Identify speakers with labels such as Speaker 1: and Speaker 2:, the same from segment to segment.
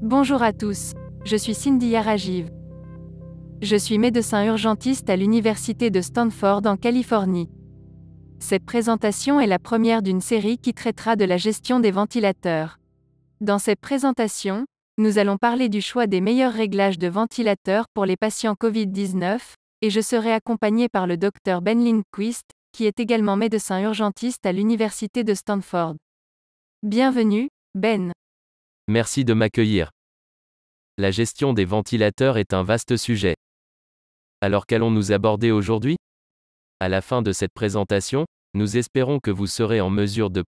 Speaker 1: Bonjour à tous, je suis Cindy Rajiv. Je suis médecin urgentiste à l'Université de Stanford en Californie. Cette présentation est la première d'une série qui traitera de la gestion des ventilateurs. Dans cette présentation, nous allons parler du choix des meilleurs réglages de ventilateurs pour les patients Covid-19, et je serai accompagné par le Dr Ben Lindquist, qui est également médecin urgentiste à l'Université de Stanford. Bienvenue, Ben.
Speaker 2: Merci de m'accueillir. La gestion des ventilateurs est un vaste sujet. Alors qu'allons-nous aborder aujourd'hui? À la fin de cette présentation, nous espérons que vous serez en mesure de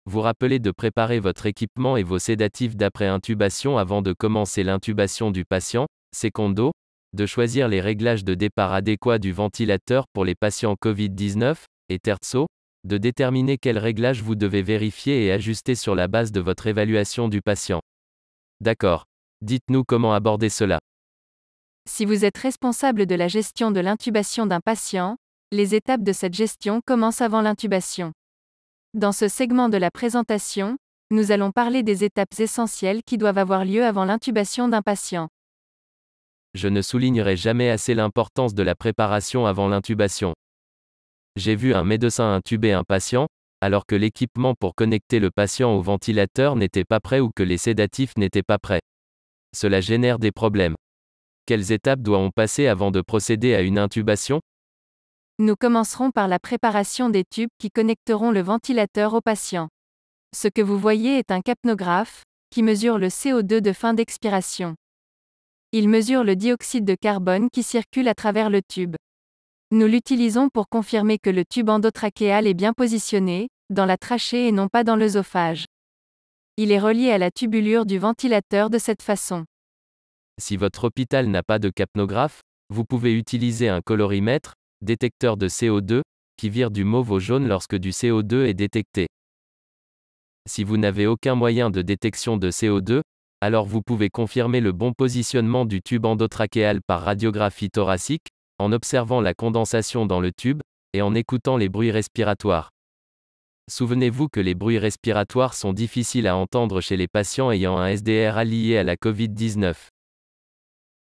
Speaker 2: vous rappeler de préparer votre équipement et vos sédatifs d'après intubation avant de commencer l'intubation du patient, secondo, de choisir les réglages de départ adéquats du ventilateur pour les patients Covid-19, et terzo, de déterminer quels réglages vous devez vérifier et ajuster sur la base de votre évaluation du patient. D'accord. Dites-nous comment aborder cela.
Speaker 1: Si vous êtes responsable de la gestion de l'intubation d'un patient, les étapes de cette gestion commencent avant l'intubation. Dans ce segment de la présentation, nous allons parler des étapes essentielles qui doivent avoir lieu avant l'intubation d'un patient.
Speaker 2: Je ne soulignerai jamais assez l'importance de la préparation avant l'intubation. J'ai vu un médecin intuber un patient, alors que l'équipement pour connecter le patient au ventilateur n'était pas prêt ou que les sédatifs n'étaient pas prêts. Cela génère des problèmes. Quelles étapes doit-on passer avant de procéder à une intubation?
Speaker 1: Nous commencerons par la préparation des tubes qui connecteront le ventilateur au patient. Ce que vous voyez est un capnographe, qui mesure le CO2 de fin d'expiration. Il mesure le dioxyde de carbone qui circule à travers le tube. Nous l'utilisons pour confirmer que le tube endotrachéal est bien positionné, dans la trachée et non pas dans l'œsophage. Il est relié à la tubulure du ventilateur de cette façon.
Speaker 2: Si votre hôpital n'a pas de capnographe, vous pouvez utiliser un colorimètre, détecteur de CO2, qui vire du mauve au jaune lorsque du CO2 est détecté. Si vous n'avez aucun moyen de détection de CO2, alors vous pouvez confirmer le bon positionnement du tube endotrachéal par radiographie thoracique, en observant la condensation dans le tube, et en écoutant les bruits respiratoires. Souvenez-vous que les bruits respiratoires sont difficiles à entendre chez les patients ayant un SDRA lié à la Covid-19.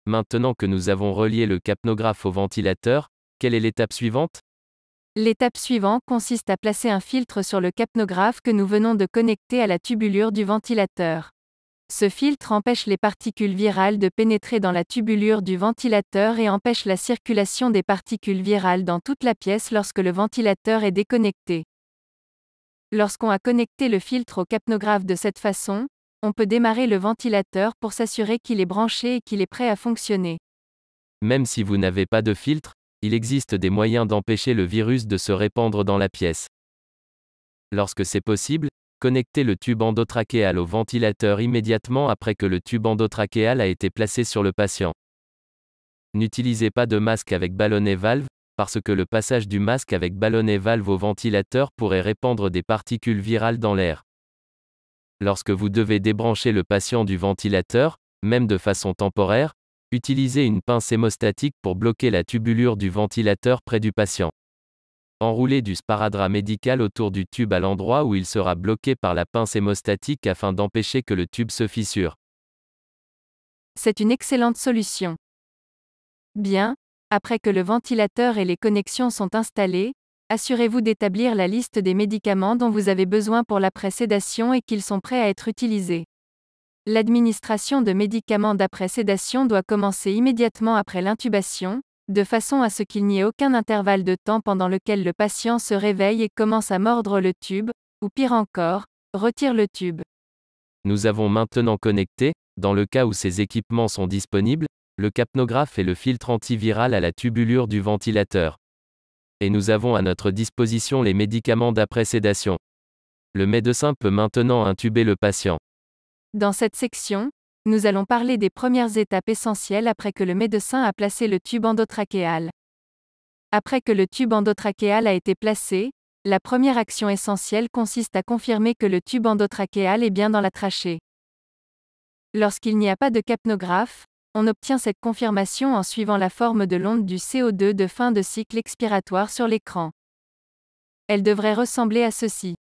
Speaker 2: Maintenant que nous avons relié le capnographe au ventilateur, quelle est l'étape suivante?
Speaker 1: L'étape suivante consiste à placer un filtre sur le capnographe que nous venons de connecter à la tubulure du ventilateur. Ce filtre empêche les particules virales de pénétrer dans la tubulure du ventilateur et empêche la circulation des particules virales dans toute la pièce lorsque le ventilateur est déconnecté. Lorsqu'on a connecté le filtre au capnographe de cette façon, on peut démarrer le ventilateur pour s'assurer qu'il est branché et qu'il est prêt à fonctionner.
Speaker 2: Même si vous n'avez pas de filtre, il existe des moyens d'empêcher le virus de se répandre dans la pièce. Lorsque c'est possible, connectez le tube endotrachéal au ventilateur immédiatement après que le tube endotrachéal a été placé sur le patient. N'utilisez pas de masque avec ballonnet valve, parce que le passage du masque avec ballonnet valve au ventilateur pourrait répandre des particules virales dans l'air. Lorsque vous devez débrancher le patient du ventilateur, même de façon temporaire, utilisez une pince hémostatique pour bloquer la tubulure du ventilateur près du patient. Enroulez du sparadrap médical autour du tube à l'endroit où il sera bloqué par la pince hémostatique afin d'empêcher que le tube se fissure.
Speaker 1: C'est une excellente solution. Bien, après que le ventilateur et les connexions sont installés, assurez-vous d'établir la liste des médicaments dont vous avez besoin pour l'après-sédation et qu'ils sont prêts à être utilisés. L'administration de médicaments d'après-sédation doit commencer immédiatement après l'intubation, de façon à ce qu'il n'y ait aucun intervalle de temps pendant lequel le patient se réveille et commence à mordre le tube, ou pire encore, retire le tube.
Speaker 2: Nous avons maintenant connecté, dans le cas où ces équipements sont disponibles, le capnographe et le filtre antiviral à la tubulure du ventilateur. Et nous avons à notre disposition les médicaments d'après-sédation. Le médecin peut maintenant intuber le patient.
Speaker 1: Dans cette section, nous allons parler des premières étapes essentielles après que le médecin a placé le tube endotrachéal. Après que le tube endotrachéal a été placé, la première action essentielle consiste à confirmer que le tube endotrachéal est bien dans la trachée. Lorsqu'il n'y a pas de capnographe, on obtient cette confirmation en suivant la forme de l'onde du CO2 de fin de cycle expiratoire sur l'écran. Elle devrait ressembler à ceci.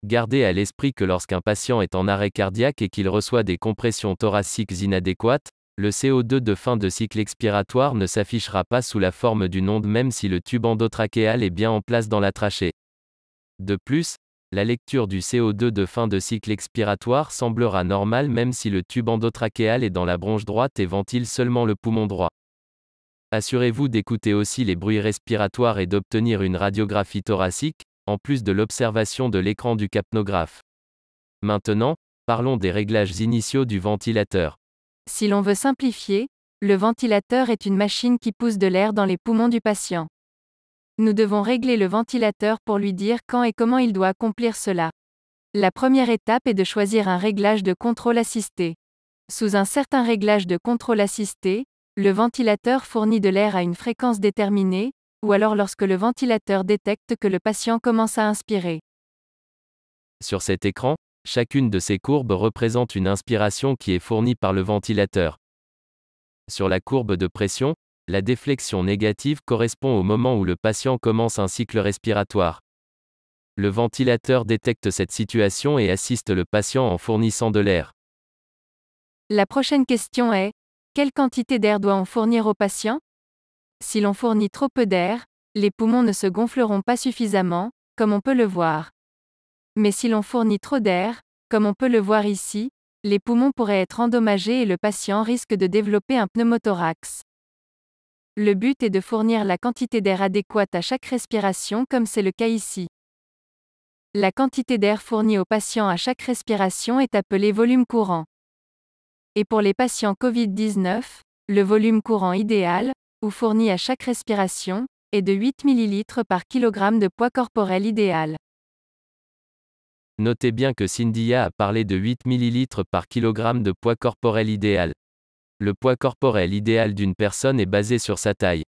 Speaker 2: Gardez à l'esprit que lorsqu'un patient est en arrêt cardiaque et qu'il reçoit des compressions thoraciques inadéquates, le CO2 de fin de cycle expiratoire ne s'affichera pas sous la forme d'une onde même si le tube endotrachéal est bien en place dans la trachée. De plus, la lecture du CO2 de fin de cycle expiratoire semblera normale même si le tube endotrachéal est dans la bronche droite et ventile seulement le poumon droit. Assurez-vous d'écouter aussi les bruits respiratoires et d'obtenir une radiographie thoracique, en plus de l'observation de l'écran du capnographe. Maintenant, parlons des réglages initiaux du ventilateur.
Speaker 1: Si l'on veut simplifier, le ventilateur est une machine qui pousse de l'air dans les poumons du patient. Nous devons régler le ventilateur pour lui dire quand et comment il doit accomplir cela. La première étape est de choisir un réglage de contrôle assisté. Sous un certain réglage de contrôle assisté, le ventilateur fournit de l'air à une fréquence déterminée, ou alors lorsque le ventilateur détecte que le patient commence à inspirer.
Speaker 2: Sur cet écran, chacune de ces courbes représente une inspiration qui est fournie par le ventilateur. Sur la courbe de pression, la déflexion négative correspond au moment où le patient commence un cycle respiratoire. Le ventilateur détecte cette situation et assiste le patient en fournissant de l'air.
Speaker 1: La prochaine question est, quelle quantité d'air doit-on fournir au patient? Si l'on fournit trop peu d'air, les poumons ne se gonfleront pas suffisamment, comme on peut le voir. Mais si l'on fournit trop d'air, comme on peut le voir ici, les poumons pourraient être endommagés et le patient risque de développer un pneumothorax. Le but est de fournir la quantité d'air adéquate à chaque respiration comme c'est le cas ici. La quantité d'air fournie au patient à chaque respiration est appelée volume courant. Et pour les patients Covid-19, le volume courant idéal, ou fourni à chaque respiration, est de 8 ml par kg de poids corporel idéal.
Speaker 2: Notez bien que Cynthia a parlé de 8 ml par kg de poids corporel idéal. Le poids corporel idéal d'une personne est basé sur sa taille.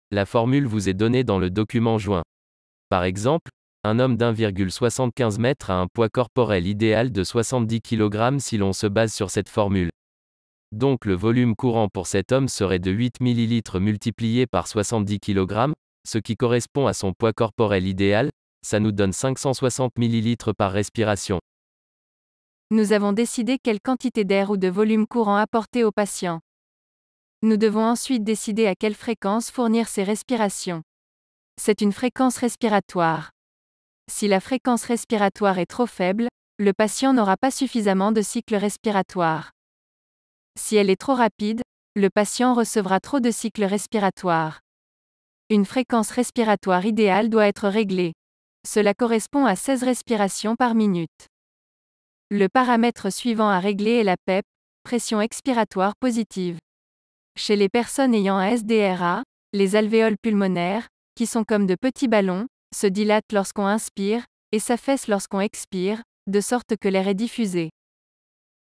Speaker 2: La formule vous est donnée dans le document joint. Par exemple, un homme d'1,75 m a un poids corporel idéal de 70 kg si l'on se base sur cette formule. Donc le volume courant pour cet homme serait de 8 ml multiplié par 70 kg, ce qui correspond à son poids corporel idéal, ça nous donne 560 ml par respiration.
Speaker 1: Nous avons décidé quelle quantité d'air ou de volume courant apporter au patient. Nous devons ensuite décider à quelle fréquence fournir ces respirations. C'est une fréquence respiratoire. Si la fréquence respiratoire est trop faible, le patient n'aura pas suffisamment de cycles respiratoires. Si elle est trop rapide, le patient recevra trop de cycles respiratoires. Une fréquence respiratoire idéale doit être réglée. Cela correspond à 16 respirations par minute. Le paramètre suivant à régler est la PEP, pression expiratoire positive. Chez les personnes ayant un SDRA, les alvéoles pulmonaires, qui sont comme de petits ballons, se dilatent lorsqu'on inspire, et s'affaissent lorsqu'on expire, de sorte que l'air est diffusé.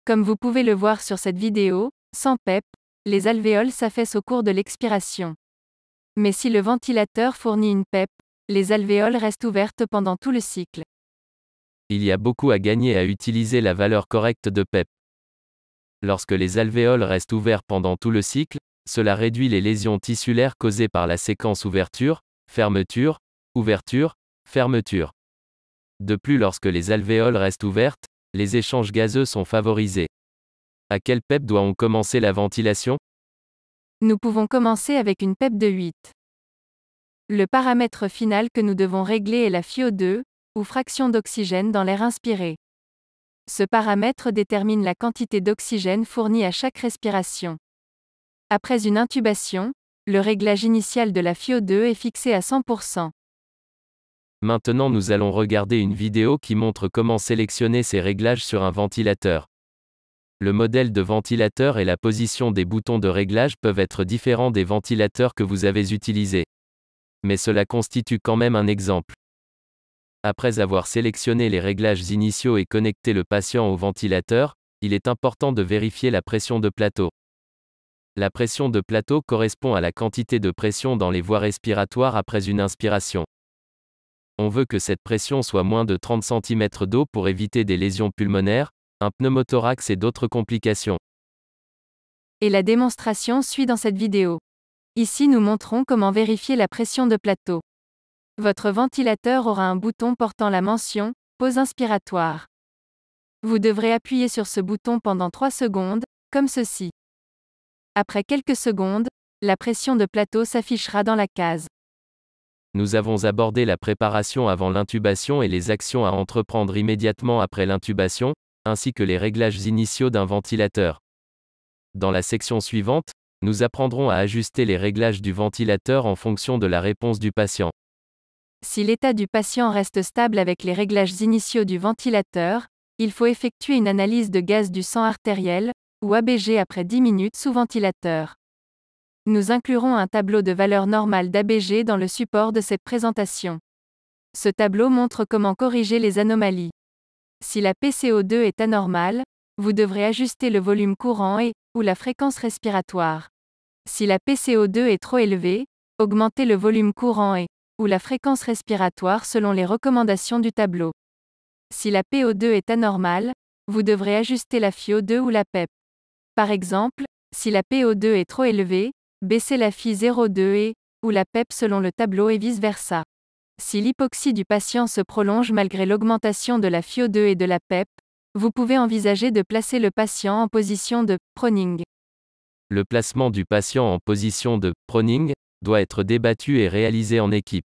Speaker 1: Comme vous pouvez le voir sur cette vidéo, sans PEP, les alvéoles s'affaissent au cours de l'expiration. Mais si le ventilateur fournit une PEP, les alvéoles restent ouvertes pendant tout le cycle.
Speaker 2: Il y a beaucoup à gagner à utiliser la valeur correcte de PEP. Lorsque les alvéoles restent ouverts pendant tout le cycle, cela réduit les lésions tissulaires causées par la séquence ouverture, fermeture, ouverture, fermeture. De plus, lorsque les alvéoles restent ouvertes, les échanges gazeux sont favorisés. À quelle PEP doit-on commencer la ventilation?
Speaker 1: Nous pouvons commencer avec une PEP de 8. Le paramètre final que nous devons régler est la FiO2, ou fraction d'oxygène dans l'air inspiré. Ce paramètre détermine la quantité d'oxygène fournie à chaque respiration. Après une intubation, le réglage initial de la FiO2 est fixé à 100%.
Speaker 2: Maintenant nous allons regarder une vidéo qui montre comment sélectionner ces réglages sur un ventilateur. Le modèle de ventilateur et la position des boutons de réglage peuvent être différents des ventilateurs que vous avez utilisés. Mais cela constitue quand même un exemple. Après avoir sélectionné les réglages initiaux et connecté le patient au ventilateur, il est important de vérifier la pression de plateau. La pression de plateau correspond à la quantité de pression dans les voies respiratoires après une inspiration. On veut que cette pression soit moins de 30 cm d'eau pour éviter des lésions pulmonaires, un pneumothorax et d'autres complications.
Speaker 1: Et la démonstration suit dans cette vidéo. Ici nous montrons comment vérifier la pression de plateau. Votre ventilateur aura un bouton portant la mention pause inspiratoire. Vous devrez appuyer sur ce bouton pendant 3 secondes, comme ceci. Après quelques secondes, la pression de plateau s'affichera dans la case.
Speaker 2: Nous avons abordé la préparation avant l'intubation et les actions à entreprendre immédiatement après l'intubation, ainsi que les réglages initiaux d'un ventilateur. Dans la section suivante, nous apprendrons à ajuster les réglages du ventilateur en fonction de la réponse du patient.
Speaker 1: Si l'état du patient reste stable avec les réglages initiaux du ventilateur, il faut effectuer une analyse de gaz du sang artériel, ou ABG après 10 minutes sous ventilateur. Nous inclurons un tableau de valeur normale d'ABG dans le support de cette présentation. Ce tableau montre comment corriger les anomalies. Si la PCO2 est anormale, vous devrez ajuster le volume courant ou la fréquence respiratoire. Si la PCO2 est trop élevée, augmentez le volume courant ou la fréquence respiratoire selon les recommandations du tableau. Si la PO2 est anormale, vous devrez ajuster la FiO2 ou la PEP. Par exemple, si la PO2 est trop élevée, baissez la Fi02 ou la PEP selon le tableau et vice-versa. Si l'hypoxie du patient se prolonge malgré l'augmentation de la FiO2 et de la PEP, vous pouvez envisager de placer le patient en position de proning.
Speaker 2: Le placement du patient en position de proning doit être débattu et réalisé en équipe.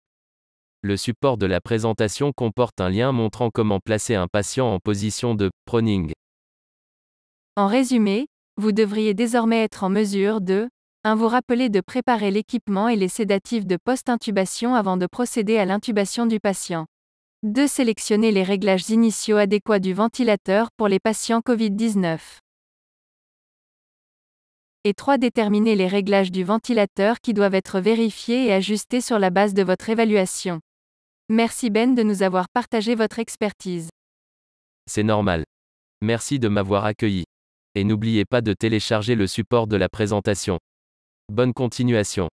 Speaker 2: Le support de la présentation comporte un lien montrant comment placer un patient en position de proning.
Speaker 1: En résumé, vous devriez désormais être en mesure de 1. Vous rappeler de préparer l'équipement et les sédatifs de post-intubation avant de procéder à l'intubation du patient. 2. Sélectionner les réglages initiaux adéquats du ventilateur pour les patients COVID-19. Et 3. Déterminer les réglages du ventilateur qui doivent être vérifiés et ajustés sur la base de votre évaluation. Merci Ben de nous avoir partagé votre expertise.
Speaker 2: C'est normal. Merci de m'avoir accueilli. Et n'oubliez pas de télécharger le support de la présentation. Bonne continuation.